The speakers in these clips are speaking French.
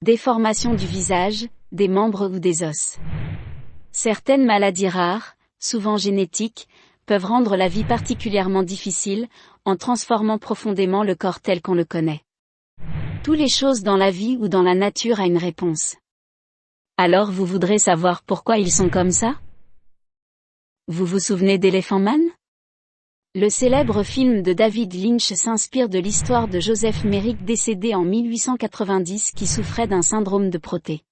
Déformation du visage, des membres ou des os. Certaines maladies rares, souvent génétiques, peuvent rendre la vie particulièrement difficile, en transformant profondément le corps tel qu'on le connaît. Toutes les choses dans la vie ou dans la nature a une réponse. Alors vous voudrez savoir pourquoi ils sont comme ça? Vous vous souvenez d'Elephant Man? Le célèbre film de David Lynch s'inspire de l'histoire de Joseph Merrick décédé en 1890 qui souffrait d'un syndrome de Proté.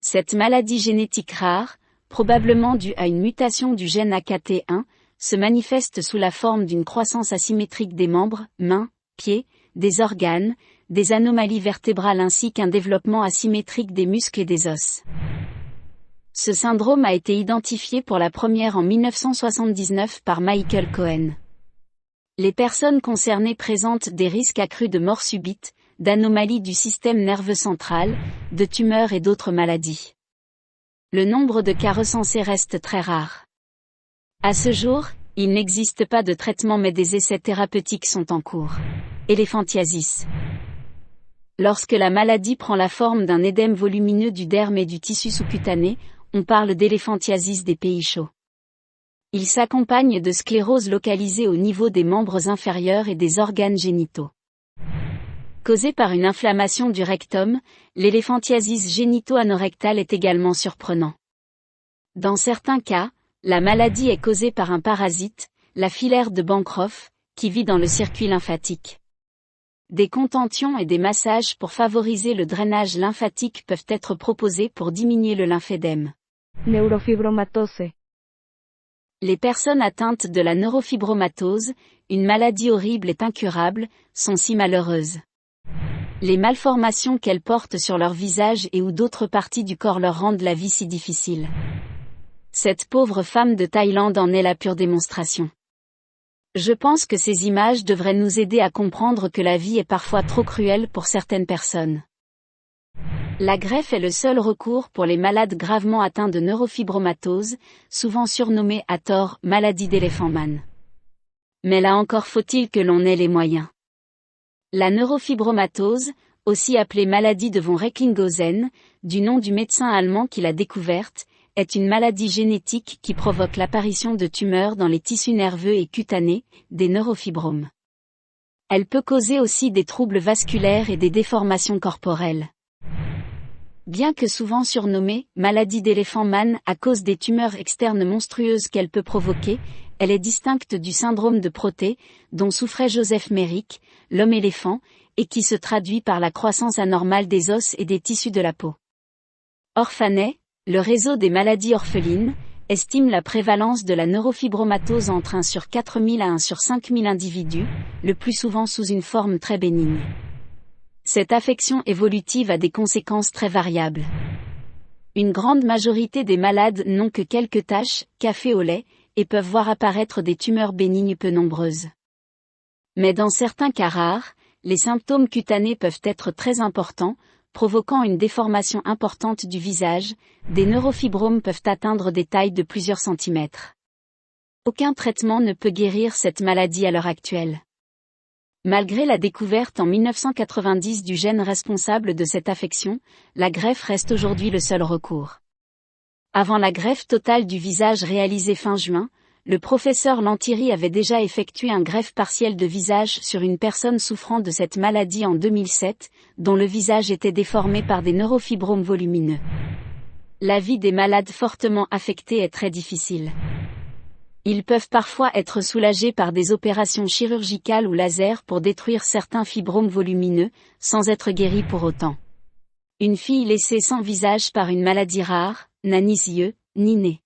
Cette maladie génétique rare, probablement due à une mutation du gène AKT1, se manifeste sous la forme d'une croissance asymétrique des membres, mains, pieds, des organes, des anomalies vertébrales ainsi qu'un développement asymétrique des muscles et des os. Ce syndrome a été identifié pour la première en 1979 par Michael Cohen. Les personnes concernées présentent des risques accrus de mort subite, d'anomalies du système nerveux central, de tumeurs et d'autres maladies. Le nombre de cas recensés reste très rare. À ce jour, il n'existe pas de traitement mais des essais thérapeutiques sont en cours. Éléphantiasis. Lorsque la maladie prend la forme d'un édème volumineux du derme et du tissu sous-cutané, on parle d'éléphantiasis des pays chauds. Il s'accompagne de sclérose localisée au niveau des membres inférieurs et des organes génitaux. Causée par une inflammation du rectum, l'éléphantiasis génito-anorectale est également surprenant. Dans certains cas, la maladie est causée par un parasite, la filaire de Bancroft, qui vit dans le circuit lymphatique. Des contentions et des massages pour favoriser le drainage lymphatique peuvent être proposés pour diminuer le lymphédème. Neurofibromatose. Les personnes atteintes de la neurofibromatose, une maladie horrible et incurable, sont si malheureuses. Les malformations qu'elles portent sur leur visage et ou d'autres parties du corps leur rendent la vie si difficile. Cette pauvre femme de Thaïlande en est la pure démonstration. Je pense que ces images devraient nous aider à comprendre que la vie est parfois trop cruelle pour certaines personnes. La greffe est le seul recours pour les malades gravement atteints de neurofibromatose, souvent surnommée à tort maladie d'Elephant Man. Mais là encore faut-il que l'on ait les moyens. La neurofibromatose, aussi appelée maladie de von Recklinghausen, du nom du médecin allemand qui l'a découverte, est une maladie génétique qui provoque l'apparition de tumeurs dans les tissus nerveux et cutanés, des neurofibromes. Elle peut causer aussi des troubles vasculaires et des déformations corporelles. Bien que souvent surnommée maladie d'Elephant Man à cause des tumeurs externes monstrueuses qu'elle peut provoquer, elle est distincte du syndrome de Proté, dont souffrait Joseph Merrick, l'homme éléphant, et qui se traduit par la croissance anormale des os et des tissus de la peau. Orphanet, le réseau des maladies orphelines, estime la prévalence de la neurofibromatose entre 1 sur 4000 à 1 sur 5000 individus, le plus souvent sous une forme très bénigne. Cette affection évolutive a des conséquences très variables. Une grande majorité des malades n'ont que quelques taches, café au lait, et peuvent voir apparaître des tumeurs bénignes peu nombreuses. Mais dans certains cas rares, les symptômes cutanés peuvent être très importants, provoquant une déformation importante du visage, des neurofibromes peuvent atteindre des tailles de plusieurs centimètres. Aucun traitement ne peut guérir cette maladie à l'heure actuelle. Malgré la découverte en 1990 du gène responsable de cette affection, la greffe reste aujourd'hui le seul recours. Avant la greffe totale du visage réalisée fin juin, le professeur Lantieri avait déjà effectué un greffe partiel de visage sur une personne souffrant de cette maladie en 2007, dont le visage était déformé par des neurofibromes volumineux. La vie des malades fortement affectés est très difficile. Ils peuvent parfois être soulagés par des opérations chirurgicales ou laser pour détruire certains fibromes volumineux, sans être guéris pour autant. Une fille laissée sans visage par une maladie rare, n'a ni yeux, ni nez.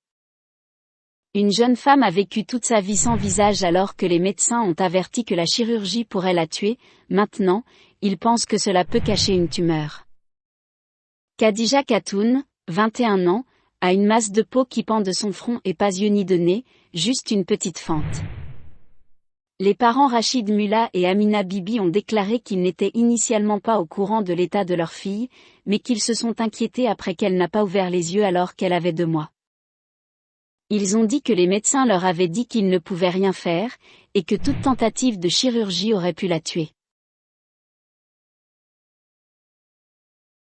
Une jeune femme a vécu toute sa vie sans visage alors que les médecins ont averti que la chirurgie pourrait la tuer. Maintenant, ils pensent que cela peut cacher une tumeur. Khadija Khatoun, 21 ans, a une masse de peau qui pend de son front et pas yeux ni de nez, juste une petite fente. Les parents Rachid Mullah et Amina Bibi ont déclaré qu'ils n'étaient initialement pas au courant de l'état de leur fille, mais qu'ils se sont inquiétés après qu'elle n'a pas ouvert les yeux alors qu'elle avait 2 mois. Ils ont dit que les médecins leur avaient dit qu'ils ne pouvaient rien faire, et que toute tentative de chirurgie aurait pu la tuer.